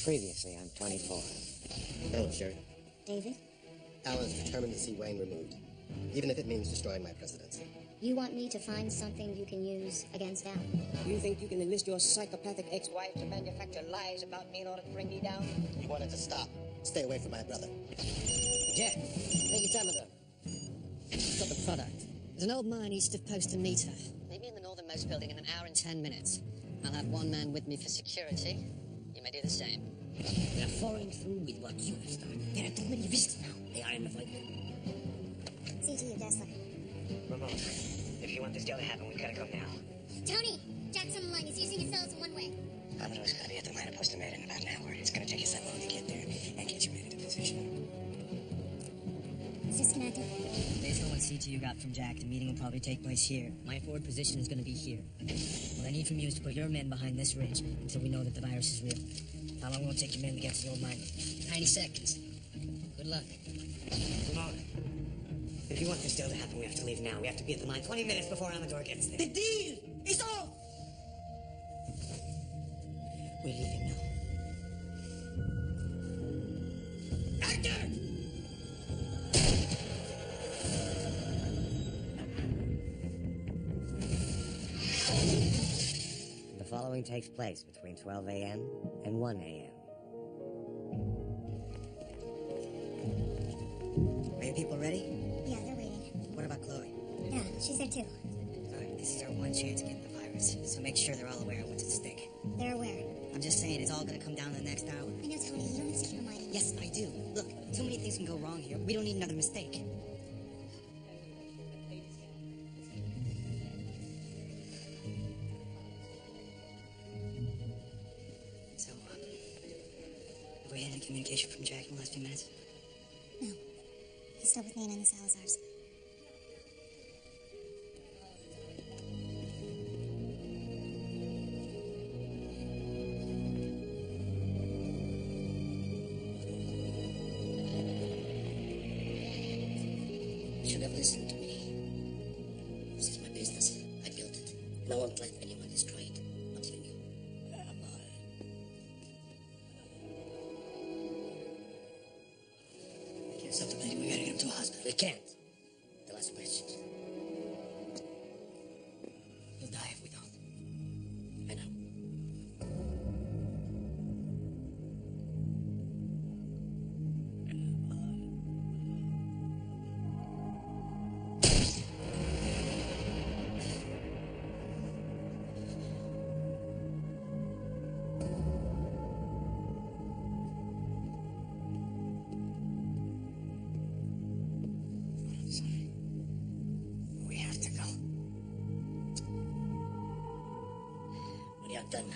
Previously on 24. Hello, Sherry. David? Alan's determined to see Wayne removed, even if it means destroying my presidency. You want me to find something you can use against Alan? You think you can enlist your psychopathic ex-wife to manufacture lies about me in order to bring me down? You wanted to stop. Stay away from my brother. Jack, take your time with her. Got the product. There's an old mine east of Post and Meter. Meet me in the northernmost building in an hour and 10 minutes. I'll have one man with me for security. You may do the same. We are following through with what you have started. There are too many risks now. They are in the fight. See to you, Dazzler. Ramon, if you want this deal to happen, we've got to go now. Tony! Jack's on the line. He's using his cells in one way. Commodores got to be at the mine at Post and Meter in about an hour. It's going to take us that long to get there and get you ready to position. It's disconnected. Based on what CTU got from Jack, the meeting will probably take place here. My forward position is going to be here. What I need from you is to put your men behind this ridge until we know that the virus is real. How long will it take your men to get to the old mine? 90 seconds. Good luck. Ramon, if you want this deal to happen, we have to leave now. We have to be at the mine 20 minutes before Amador gets there. The deal is off! We're leaving now. Actor! The following takes place between 12 a.m. and 1 a.m. Are your people ready? Yeah, they're waiting. What about Chloe? Yeah, she's there too. All right, this is our one chance to get the virus, so make sure they're all aware of what's at stake. They're aware. I'm just saying, it's all going to come down to the next hour. I know, Tony. You don't have secure mind. Yes, I do. Look, too many things can go wrong here. We don't need another mistake. So, have we had any communication from Jack in the last few minutes? No. He's still with Nina and the Salazars. You should have listened to me. This is my business. I built it. And I won't let anyone destroy it. Not even you. Can't stop the bleeding. We gotta get him to a hospital. We can't. The last question. He'll die if we don't. I know. I'm sorry. We have to go. When you're done,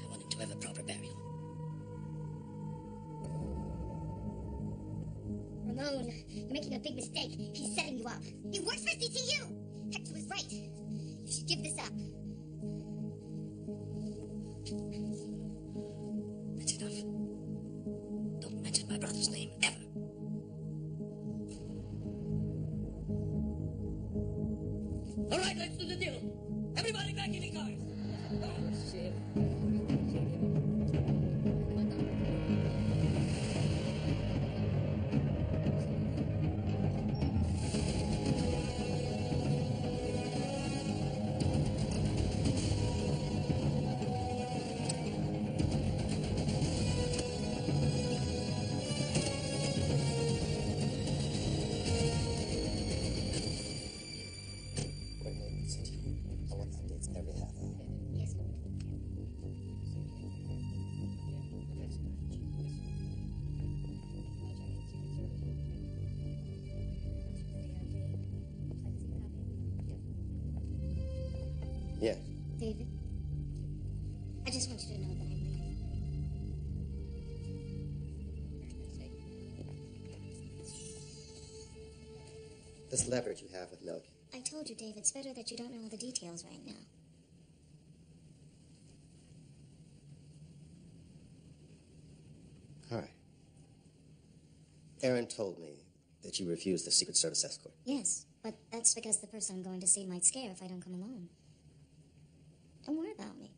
I want him to have a proper burial. Ramon, you're making a big mistake. He's setting you up. He works for CTU! Hector was right. You should give this up. That's enough. Don't mention my brother's name ever. All right, let's do the deal. Everybody back in the cars. Coordinate with CTU. I want updates every half hour. Yes. Yeah. David, I just want you to know that I'm ready. This leverage you have with Milk. I told you, David, it's better that you don't know all the details right now. All right. Aaron told me that you refused the Secret Service escort. Yes, but that's because the person I'm going to see might scare if I don't come alone. Don't worry about me.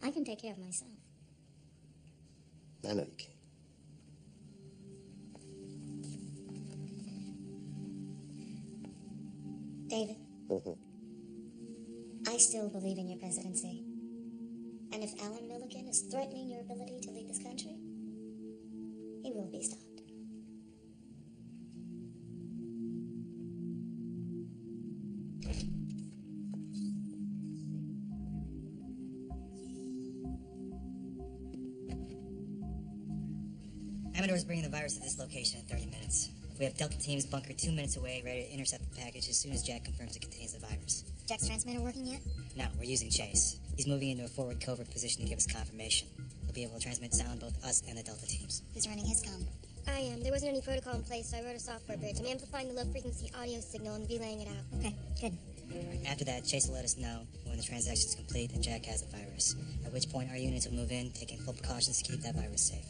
I can take care of myself. I know you can't. David, I still believe in your presidency. And if Alan Milligan is threatening your ability to lead this country, he will be stopped. Amador's bringing the virus to this location in 30 minutes. We have Delta teams bunkered 2 minutes away, ready to intercept the package as soon as Jack confirms it contains the virus. Jack's transmitter working yet? No, we're using Chase. He's moving into a forward covert position to give us confirmation. He'll be able to transmit sound both us and the Delta teams. Who's running his comm? I am. There wasn't any protocol in place, so I wrote a software bridge. I'm amplifying the low-frequency audio signal and relaying it out. Okay, good. After that, Chase will let us know when the transaction's complete and Jack has the virus. At which point, our units will move in, taking full precautions to keep that virus safe.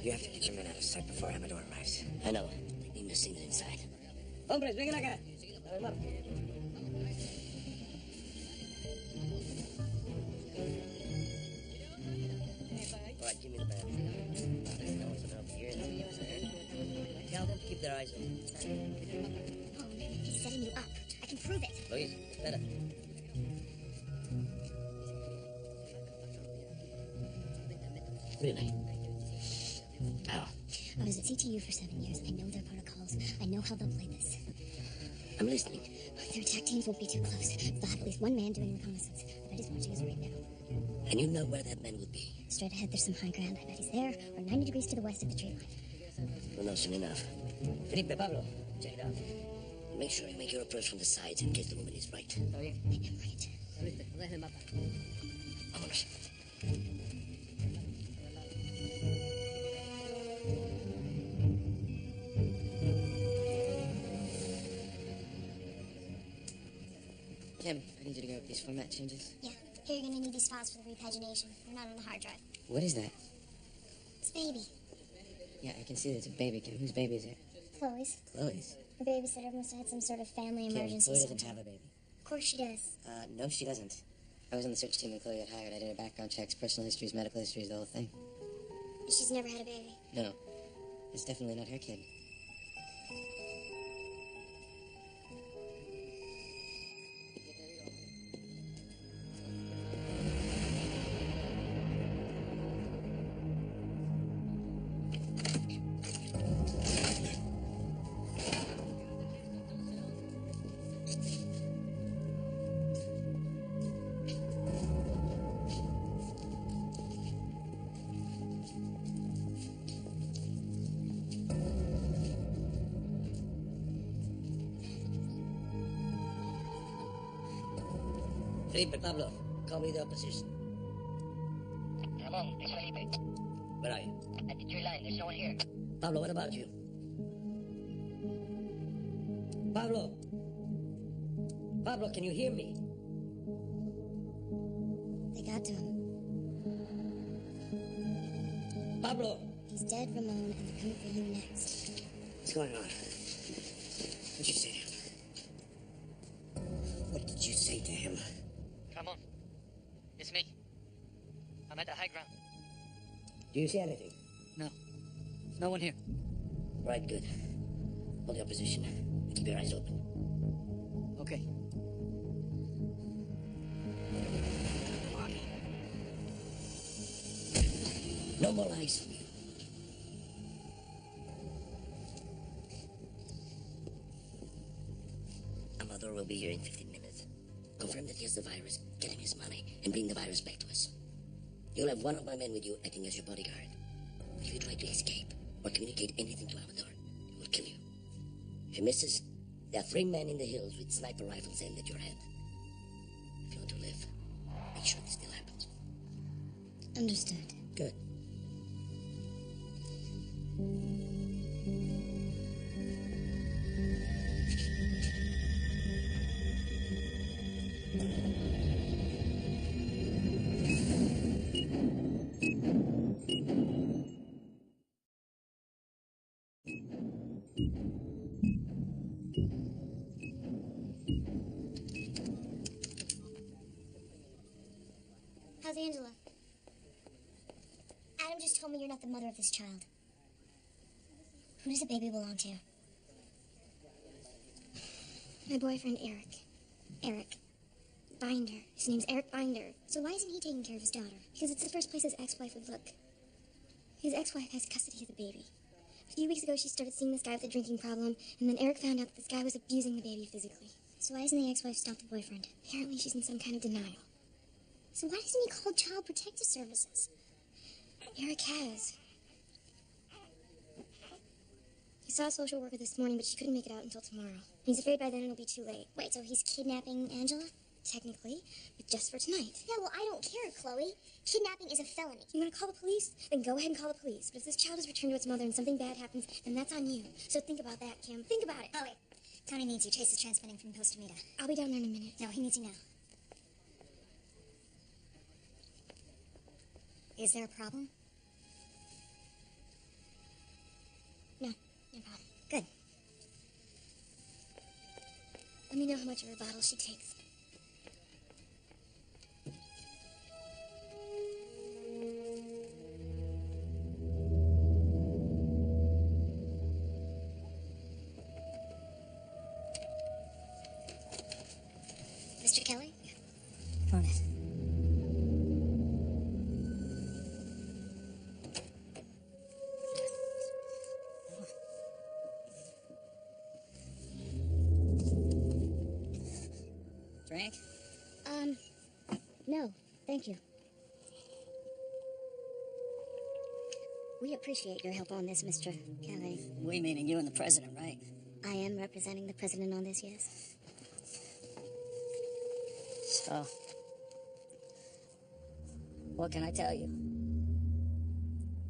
You have to get your men out of sight before Amador arrives. I know. They need to signal inside. Hombres, vengan acá. All right, give me the band. No one's up here. Tell them to keep their eyes open. Oh, he's setting you up. I can prove it. Luis, espera. Really? How? I was at CTU for 7 years. I know their protocols. I know how they'll play this. I'm listening. Their attack teams won't be too close. They'll have at least one man doing reconnaissance. I bet he's watching us right now. And you know where that man would be. Straight ahead, there's some high ground. I bet he's there, or 90 degrees to the west of the tree line. Well, no, soon enough. Felipe, Pablo, check it out. Make sure you make your approach from the sides in case the woman is right. I am right. Vámonos. Kim, I need you to go with these format changes. Yeah, here you're gonna need these files for the repagination. They're not on the hard drive. What is that? It's baby. Yeah, I can see that it's a baby, Kim. Whose baby is it? Chloe's. Chloe's. Her babysitter must have had some sort of family Kim, emergency. Chloe doesn't sometime. have a baby. Of course she does. No, she doesn't. I was on the search team when Chloe got hired. I did her background checks, personal histories, medical histories, the whole thing. She's never had a baby. No, it's definitely not her kid. Felipe, Pablo, call me the opposition. Ramon, it's Felipe. Where are you? At the tree line, there's no one here. Pablo, what about you? Pablo! Pablo, can you hear me? They got to him. Pablo! He's dead, Ramon, and they're coming for you next. What's going on? What'd you say to him? What did you say to him? Ramon, it's me. I'm at the high ground. Do you see anything? No. No one here. Right, good. Hold your position. Keep your eyes open. Okay. Come on. No more lies. Amador will be here in 15 minutes. Confirm that he has the virus, get him his money, and bring the virus back to us. You'll have one of my men with you acting as your bodyguard. If you try to escape or communicate anything to Amador, he will kill you. If he misses, there are 3 men in the hills with sniper rifles aimed at your head. If you want to live, make sure this still happens. Understood. Good. How's Angela? Adam just told me you're not the mother of this child. Who does the baby belong to? My boyfriend, Eric. Eric. Binder. His name's Eric Binder. So why isn't he taking care of his daughter? Because it's the first place his ex-wife would look. His ex-wife has custody of the baby. A few weeks ago, she started seeing this guy with a drinking problem, and then Eric found out that this guy was abusing the baby physically. So why doesn't the ex-wife stop the boyfriend? Apparently, she's in some kind of denial. So why doesn't he call Child Protective Services? Eric has. He saw a social worker this morning, but she couldn't make it out until tomorrow. He's afraid by then it'll be too late. Wait, so he's kidnapping Angela? Technically, but just for tonight. Yeah, well, I don't care, Chloe. Kidnapping is a felony. You want to call the police? Then go ahead and call the police. But if this child is returned to its mother and something bad happens, then that's on you. So think about that, Kim. Think about it. Chloe, Tony needs you. Chase is transmitting from Costa Mesa. I'll be down there in a minute. No, he needs you now. Is there a problem? No, no problem. Good. Let me know how much of her bottle she takes. Mr. Kelly? On it. Drink? No, thank you. We appreciate your help on this, Mr. Kelly. We meaning you and the president, right? I am representing the president on this, yes. So, what can I tell you?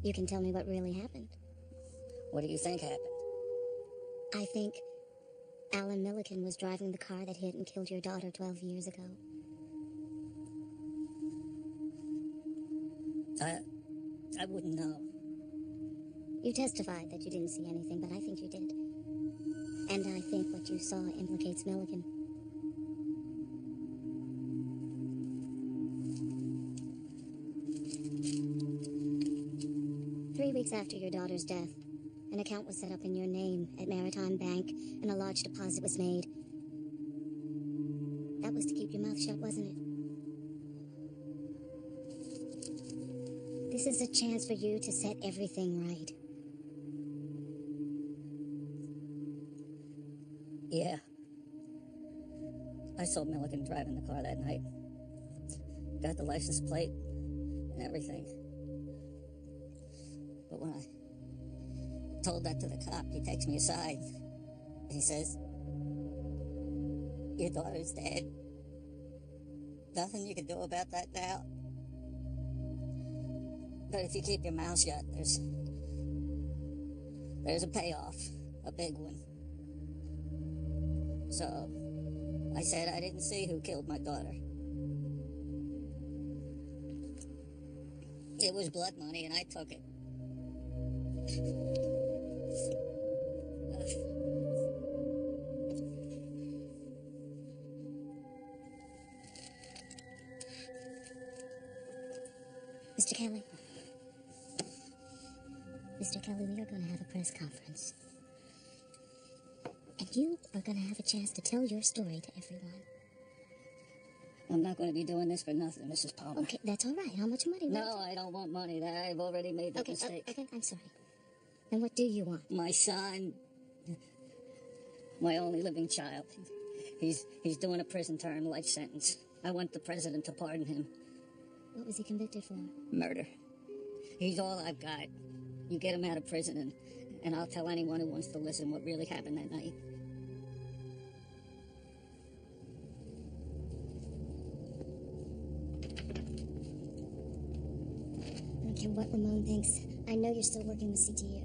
You can tell me what really happened. What do you think happened? I think Alan Milliken was driving the car that hit and killed your daughter 12 years ago. I wouldn't know. You testified that you didn't see anything, but I think you did. And I think what you saw implicates Milliken. Weeks after your daughter's death, an account was set up in your name at Maritime Bank, and a large deposit was made. That was to keep your mouth shut, wasn't it? This is a chance for you to set everything right. Yeah. I saw Milligan driving the car that night. Got the license plate and everything. But when I told that to the cop, he takes me aside. And he says, "Your daughter's dead. Nothing you can do about that now. But if you keep your mouth shut, there's a payoff, a big one." So I said I didn't see who killed my daughter. It was blood money, and I took it. Mr. Kelly. Mr. Kelly, we are going to have a press conference. And you are going to have a chance to tell your story to everyone. I'm not going to be doing this for nothing, Mrs. Palmer. Okay, that's all right. How much money? No, I don't want money. I've already made that mistake. Okay, I'm sorry. Then what do you want? My son, my only living child, he's doing a prison term, life sentence. I want the president to pardon him. What was he convicted for? Murder. He's all I've got. You get him out of prison, and I'll tell anyone who wants to listen what really happened that night. I don't care what Ramon thinks. I know you're still working with CTU.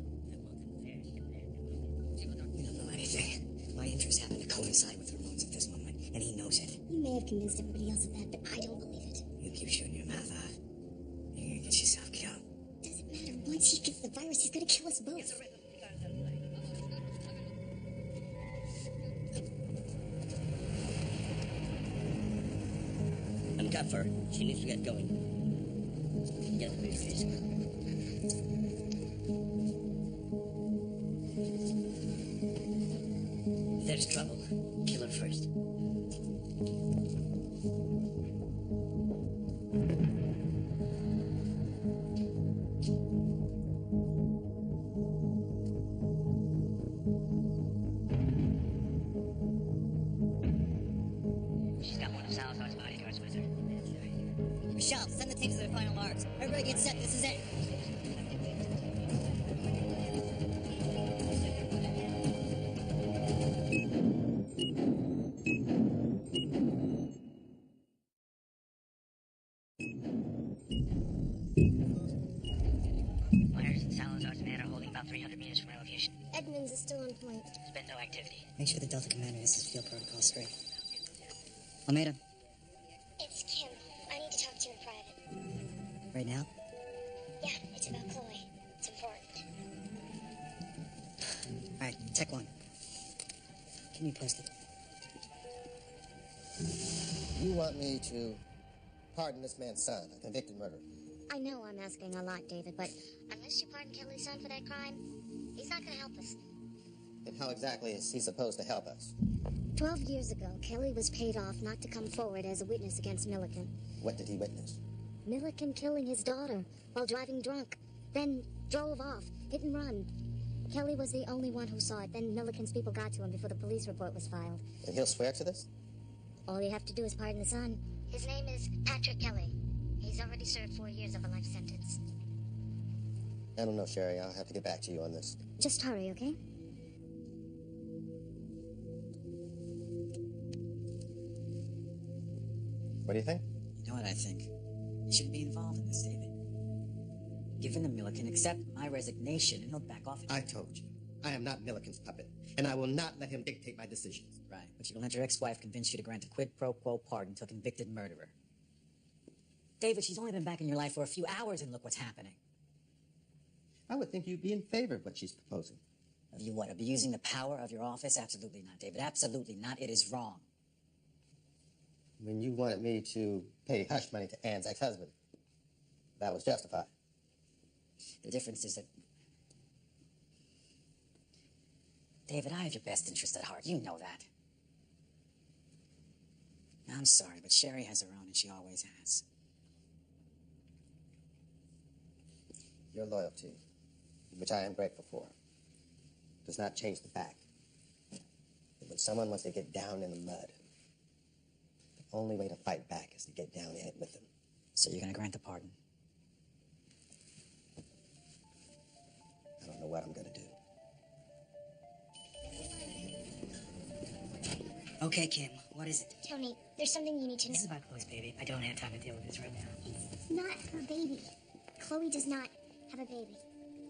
You don't know anything. My interests happen to coincide with Ramon's at this moment, and he knows it. You may have convinced everybody else of that, but I don't believe it. You keep shooting your mouth off, you're gonna get yourself killed. Doesn't matter. Once he gets the virus, he's gonna kill us both. Uncuff her. She needs to get going. Get the briefcase. If there's trouble, kill her first. She's got one of Salazar's bodyguards with her. Michelle, send the tapes to their final marks. Everybody get set. This is it. Myers and Salazar's men are holding about 300 meters from my location. Edmonds is still on point. There's been no activity. Make sure the Delta commander has his field protocol straight. Almeida, It's Kim. I need to talk to you in private. Right now? Yeah, it's about Chloe. It's important. Alright, Tech 1. Keep me posted. You want me to pardon this man's son, a convicted murderer? I know I'm asking a lot, David, but unless you pardon Kelly's son for that crime, he's not gonna help us. And how exactly is he supposed to help us? 12 years ago, Kelly was paid off not to come forward as a witness against Milliken. What did he witness? Milliken killing his daughter while driving drunk, then drove off, hit and run. Kelly was the only one who saw it. Then Milliken's people got to him before the police report was filed. And he'll swear to this? All you have to do is pardon the son. His name is Patrick Kelly. He's already served 4 years of a life sentence. I don't know, Sherry. I'll have to get back to you on this. Just hurry, okay? What do you think? You know what I think? You shouldn't be involved in this, David. Give in to Milliken, accept my resignation, and he'll back off. I told you. I am not Milliken's puppet, and I will not let him dictate my decisions. Right, but you can let your ex-wife convince you to grant a quid pro quo pardon to a convicted murderer. David, she's only been back in your life for a few hours, and look what's happening. I would think you'd be in favor of what she's proposing. You what, abusing the power of your office? Absolutely not, David. Absolutely not. It is wrong. When you wanted me to pay hush money to Ann's ex-husband, that was justified. The difference is that... David, I have your best interest at heart. You know that. I'm sorry, but Sherry has her own, and she always has. Your loyalty, which I am grateful for, does not change the fact that when someone wants to get down in the mud, the only way to fight back is to get down in it with them. So you're going to grant the pardon? I don't know what I'm going to do. Okay, Kim, what is it? Tony, there's something you need to know. This is about Chloe's baby. I don't have time to deal with this right now. It's not her baby. Chloe does not have a baby.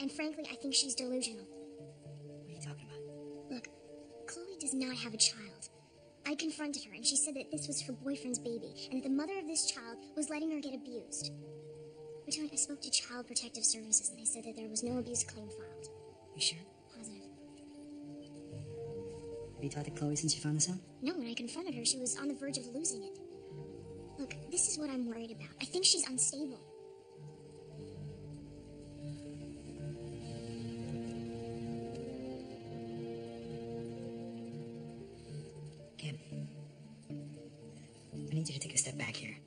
And frankly, I think she's delusional. What are you talking about? Look, Chloe does not have a child. I confronted her, and she said that this was her boyfriend's baby, and that the mother of this child was letting her get abused. But Tony, I spoke to Child Protective Services, and they said that there was no abuse claim filed. You sure? Positive. Have you talked to Chloe since you found this out? No, when I confronted her, she was on the verge of losing it. Look, this is what I'm worried about. I think she's unstable. Kim, I need you to take a step back here.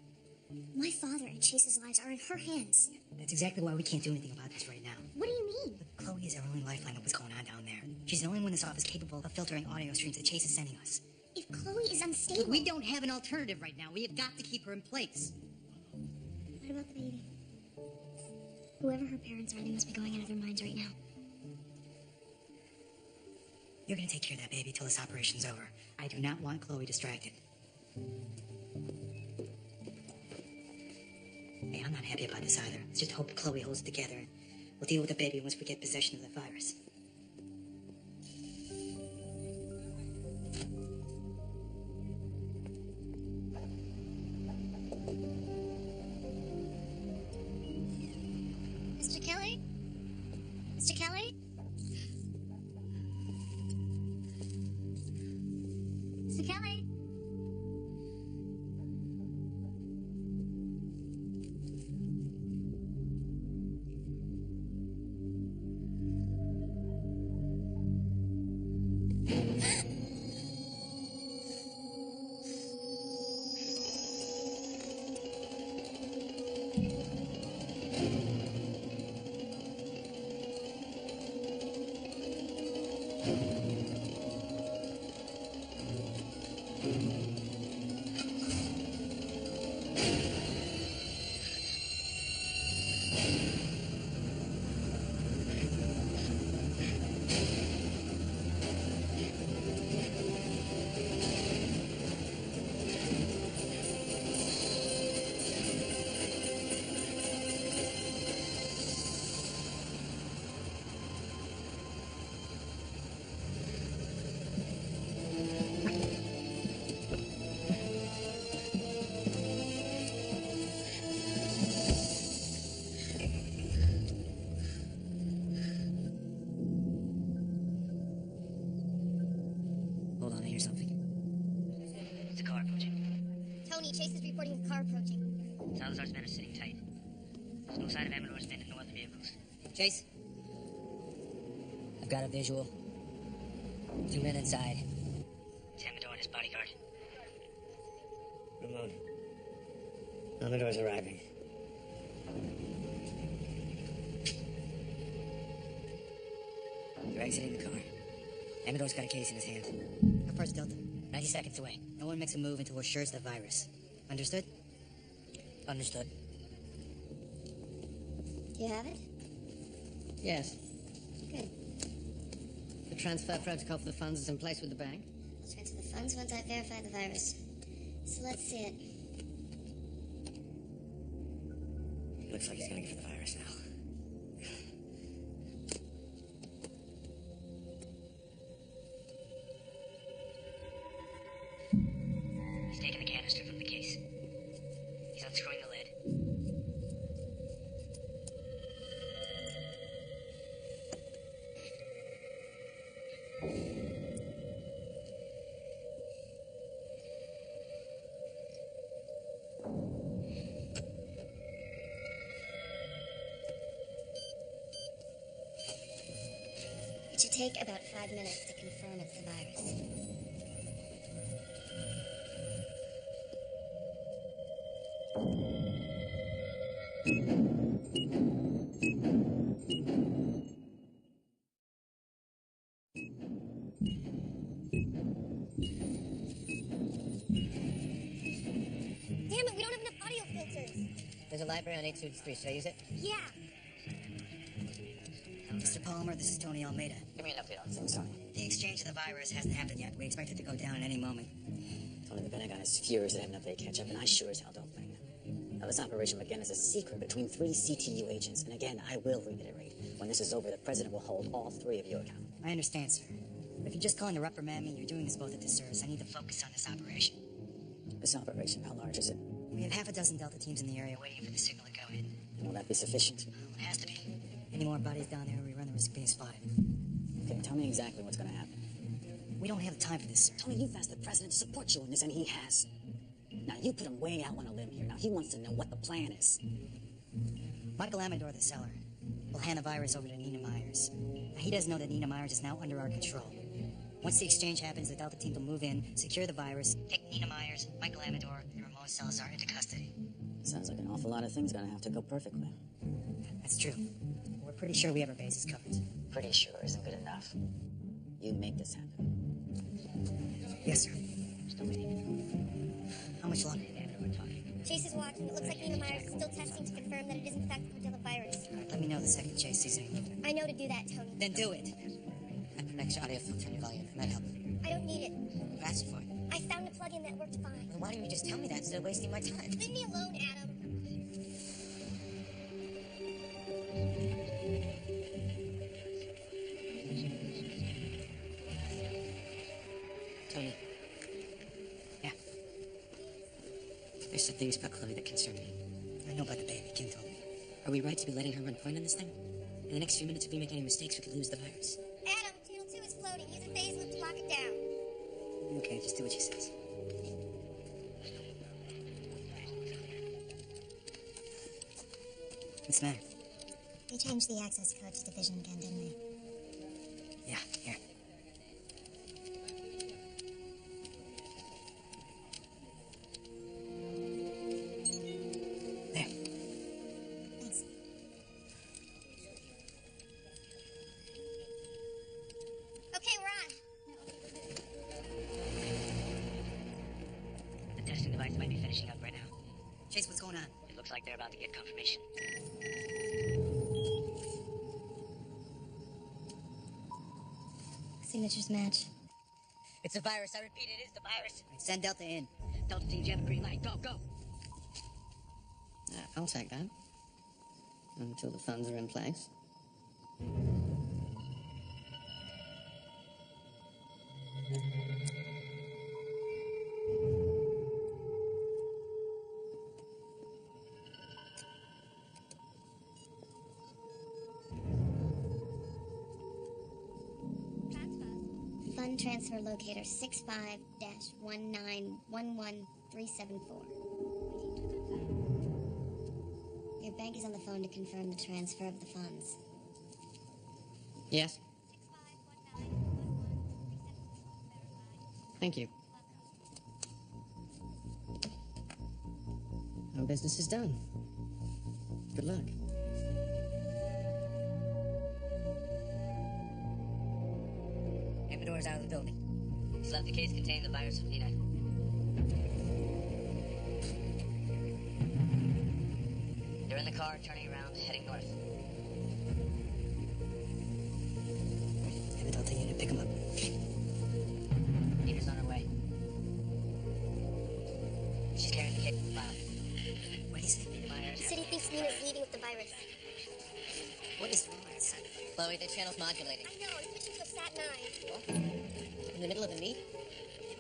My father and Chase's lives are in her hands. That's exactly why we can't do anything about this right now. What do you mean? But Chloe is our only lifeline of what's going on down there. She's the only one in this office capable of filtering audio streams that Chase is sending us. If Chloe is unstable... We don't have an alternative right now. We have got to keep her in place. I What about the baby? Whoever her parents are, they must be going out of their minds right now. You're gonna take care of that baby till this operation's over. I do not want Chloe distracted. Hey, I'm not happy about this either. Let's just hope Chloe holds it together, and we'll deal with the baby once we get possession of the virus. Mr. Kelly? Mr. Kelly? Mr. Kelly? Hold on, I hear something. It's a car approaching. Tony, Chase is reporting a car approaching. Salazar's men are sitting tight. There's no sign of Amador's men in no other vehicles. Chase? I've got a visual. 2 men inside. It's Amador and his bodyguard. Ramon. Amador's arriving. They're exiting the car. Amador's got a case in his hand. How far's Delta? 90 seconds away. No one makes a move until we're sure it's the virus. Understood? Understood. Do you have it? Yes. Good. The transfer protocol for the funds is in place with the bank. I'll transfer the funds once I verify the virus. So let's see it. Looks like he's gonna get the virus now. He's taking the canister from the case. He's unscrewing the lid. It should take about 5 minutes to confirm it's the virus. Damn it, we don't have enough audio filters. There's a library on 823. Should I use it? Yeah. Mr. Palmer, this is Tony Almeida. Give me an update on Things, Tony. The exchange of the virus hasn't happened yet. We expect it to go down at any moment. Tony, the Pentagon is furious that enough they catch up, and I sure as hell don't blame them. Now, this operation began as a secret between 3 CTU agents, and again, I will reiterate, when this is over, the President will hold all 3 of you accountable. I understand, sir. But if you're just calling to reprimand me, you're doing us both a disservice. I need to focus on this operation. This operation, how large is it? We have half a dozen Delta teams in the area waiting for the signal to go in. And will that be sufficient? Well, it has to be. Any more bodies down there, we run the risk of being spotted. Okay, tell me exactly what's gonna happen. We don't have the time for this, sir. Tony, you've asked the President to support you in this, and he has. Now, you put him way out on a limb here. Now, he wants to know what the plan is. Michael Amador, the seller, will hand the virus over to Nina Myers. Now, he doesn't know that Nina Myers is now under our control. Once the exchange happens, the Delta team will move in, secure the virus, take Nina Myers, Michael Amador, and Ramon Salazar into custody. Sounds like an awful lot of things gonna have to go perfectly. That's true. We're pretty sure we have our bases covered. Pretty sure isn't good enough. You make this happen. Yes, sir. Still waiting. How much longer? Amador talking. Chase is watching. It looks like Nina Myers is still testing to confirm that it is in fact the Cordilla virus. All right, let me know the second Chase sees any movement. I know to do that, Tony. Then do it. After an extra audio filter in your volume. Might help. I don't need it. You asked for it. I found a plug-in that worked fine. Well, why didn't you just tell me that instead of wasting my time? Leave me alone, Adam. Tony. Yeah. There's some things about Chloe that concern me. I know about the baby. Kim told me. Are we right to be letting her run point on this thing? In the next few minutes, if we make any mistakes, we could lose the virus. Adam, Channel 2 is floating. Use a phase loop to lock it down. Okay, just do what she says. What's the matter? We changed the access code to Division again, didn't we? Yeah, here. There. Thanks. Okay, we're on. The testing device might be finishing up right now. Chase, what's going on? It looks like they're about to get confirmation. Signatures match. It's a virus. I repeat, it is the virus. Right, send Delta in. Delta team, you have a green light. Go, go. I'll take that. Until the funds are in place. Fund transfer locator 65-1911374. Your bank is on the phone to confirm the transfer of the funds. Yes? Thank you. Our business is done. Good luck. Amador's out of the building. He's left the case containing the virus with Nina. They're in the car, turning around, heading north. Have a Delta unit pick him up. Nina's on her way. She's carrying the case file. What do you say? Myers. The city thinks Nina's leaving with the virus. What is wrong? Chloe, the channel's modulating. I know, it's switching to a Sat-9. In the middle of a meet?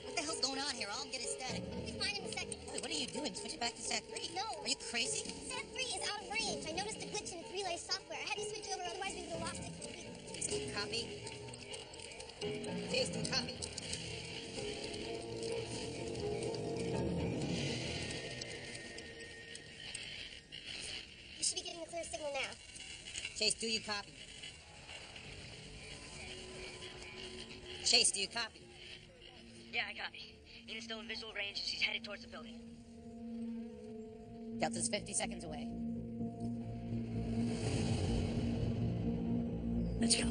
What the hell's going on here? All I'm getting is static. It'll be fine in a second. Wait, what are you doing? Switch it back to Sat 3. No. Are you crazy? Sat-3 is out of range. I noticed a glitch in its relay software. I had to switch over, otherwise we would have lost it completely. Copy. Paste and copy. You should be getting a clear signal now. Chase, do you copy? Chase, do you copy? Yeah, I copy. Nina's still in visual range, and she's headed towards the building. Delta's 50 seconds away. Let's go.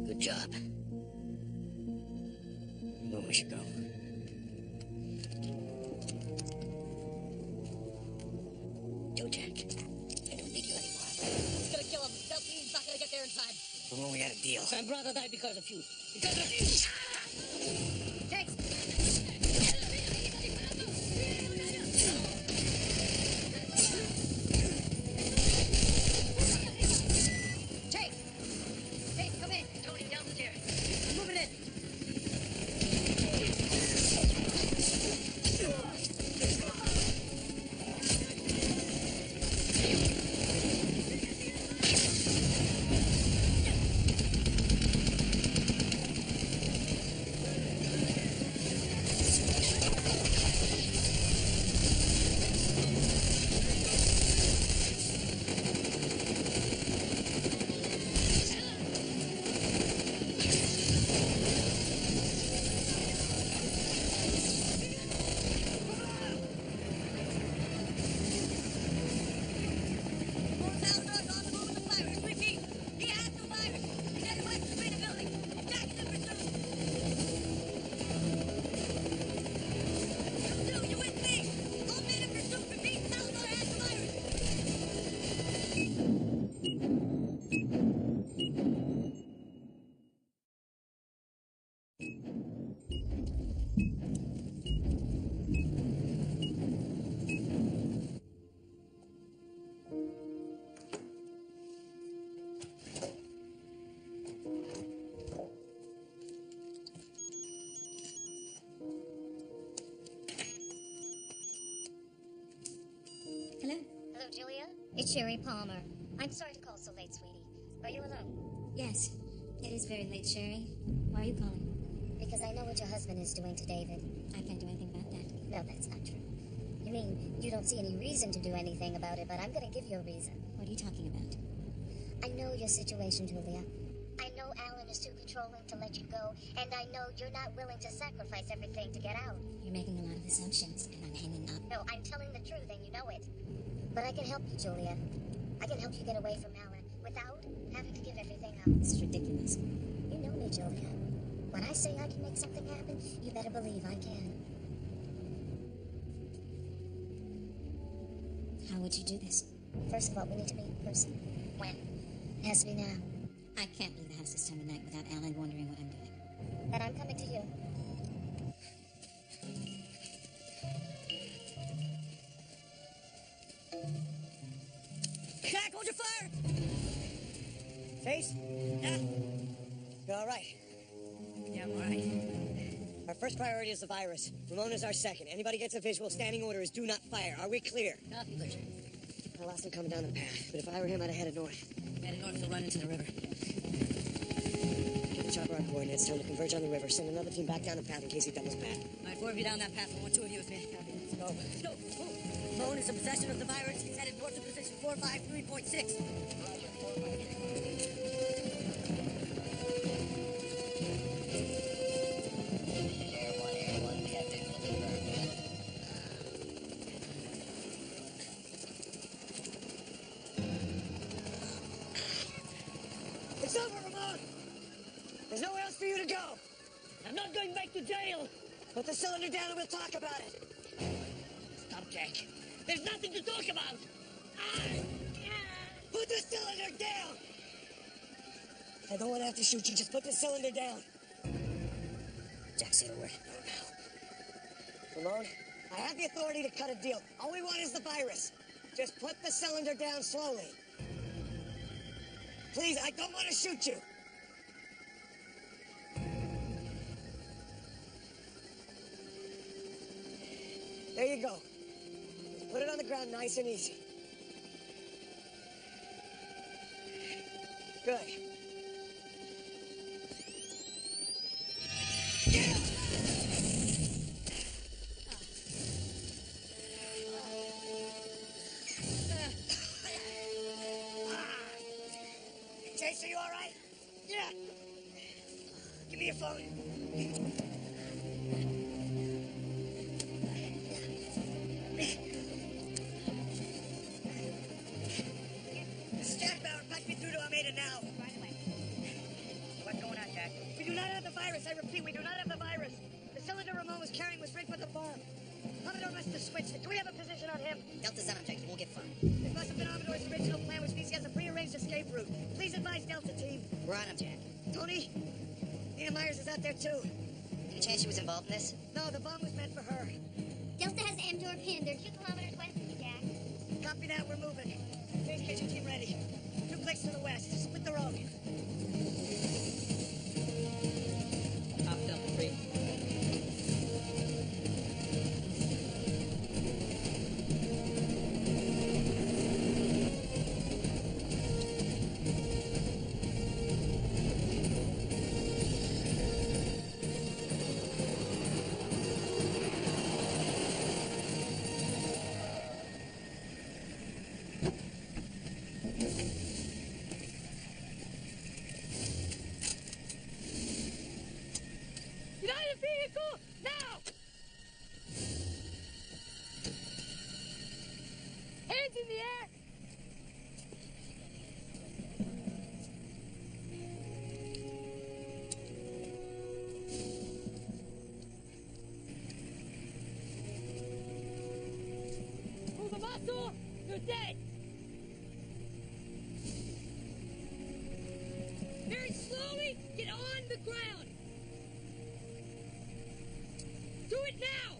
Good job. Where we should go? Joe Jack, I don't need you anymore. It's gonna kill him. Delphine's not gonna get there in time. From when we had a deal. My brother died because of you. Because of you! Chase! Chase! Chase, come in! Tony, down the stairs. I'm moving in. Sherry Palmer. I'm sorry to call so late, sweetie. Are you alone? Yes. It is very late, Sherry. Why are you calling? Because I know what your husband is doing to David. I can't do anything about that. No, that's not true. You mean you don't see any reason to do anything about it, but I'm going to give you a reason. What are you talking about? I know your situation, Julia. I know Alan is too controlling to let you go, and I know you're not willing to sacrifice everything to get out. You're making a lot of assumptions, and I'm hanging up. No, I'm telling the truth, and you know it. But I can help you, Julia. I can help you get away from Alan without having to give everything up. This is ridiculous. You know me, Julia. When I say I can make something happen, you better believe I can. How would you do this? First of all, we need to meet in person. When? It has to be now. I can't leave the house this time of night without Alan wondering what I'm doing. Then I'm coming to you. Jack, hold your fire! Face? Yeah? You all right? Yeah, I'm all right. Our first priority is the virus. Ramona's our second. Anybody gets a visual, standing order is do not fire. Are we clear? Copy, Butcher. I lost him coming down the path, but if I were him, I'd have headed north. Headed north to run into the river. Give the chopper our coordinates, tell him to converge on the river. Send another team back down the path in case he doubles back. All right, 4 of you down that path. I want 2 of you with me. Copy. Let's go. Let's go. Phone is in possession of the virus. He's headed north to position 453.6. It's over, Ramon! There's nowhere else for you to go! I'm not going back to jail! Put the cylinder down and we'll talk about it! Stop, Jack. There's nothing to talk about! Put the cylinder down! I don't want to have to shoot you, just put the cylinder down. Jack, say the word. Ramon, I have the authority to cut a deal. All we want is the virus. Just put the cylinder down slowly. Please, I don't want to shoot you. There you go. Just put it on the ground nice and easy. Good. Chase, are you all right? Yeah. Give me your phone. This is Jack Bauer. Patch me through to Almeida now. Right away. What's going on, Jack? We do not have the virus. I repeat, we do not have the virus. The cylinder Ramon was carrying was rigged with the bomb. Amador must have switched it. Do we have a position on him? Delta's on him, Jack. He won't get far. This must have been Amador's original plan, which means he has a prearranged escape route. Please advise Delta team. We're on him, Jack. Tony, Nina Myers is out there too. Any chance she was involved in this? No, the bomb was meant for her. Delta has Amdor pinned. They're 2 kilometers west of you, Jack. Copy that, we're moving. Change kitchen team ready. 2 clicks to the west. Split the road. Top Delta 3. United vehicle, now! Hands in the air! Move the muscle! You're dead! Very slowly, get on the ground! Do it now!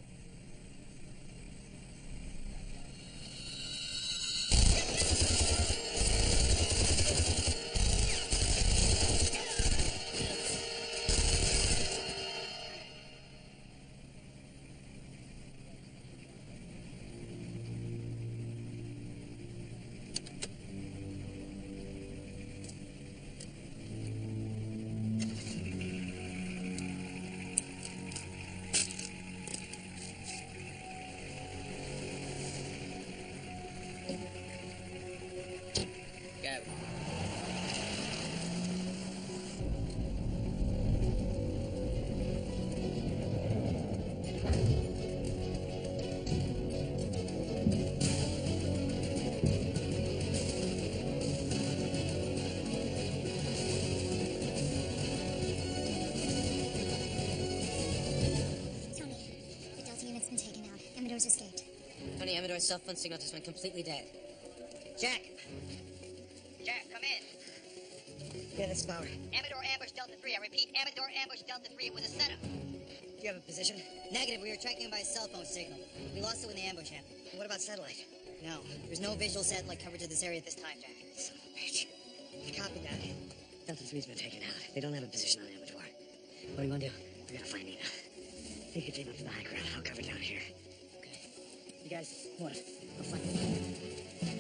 cell phone signal just went completely dead. Jack! Jack, come in. Yeah, this is Bauer. Amador ambush Delta 3. I repeat, Amador ambush Delta 3. It was a setup. Do you have a position? Negative. We were tracking him by a cell phone signal. We lost it when the ambush happened. What about satellite? No, there's no visual satellite coverage of this area at this time, Jack. Son of a bitch. Copy that. Delta 3's been taken out. They don't have a position on Amador. What do you want to do? We gotta find Nina. Take your team up to the high ground. I'll cover down here. Okay. You guys, what? I'll find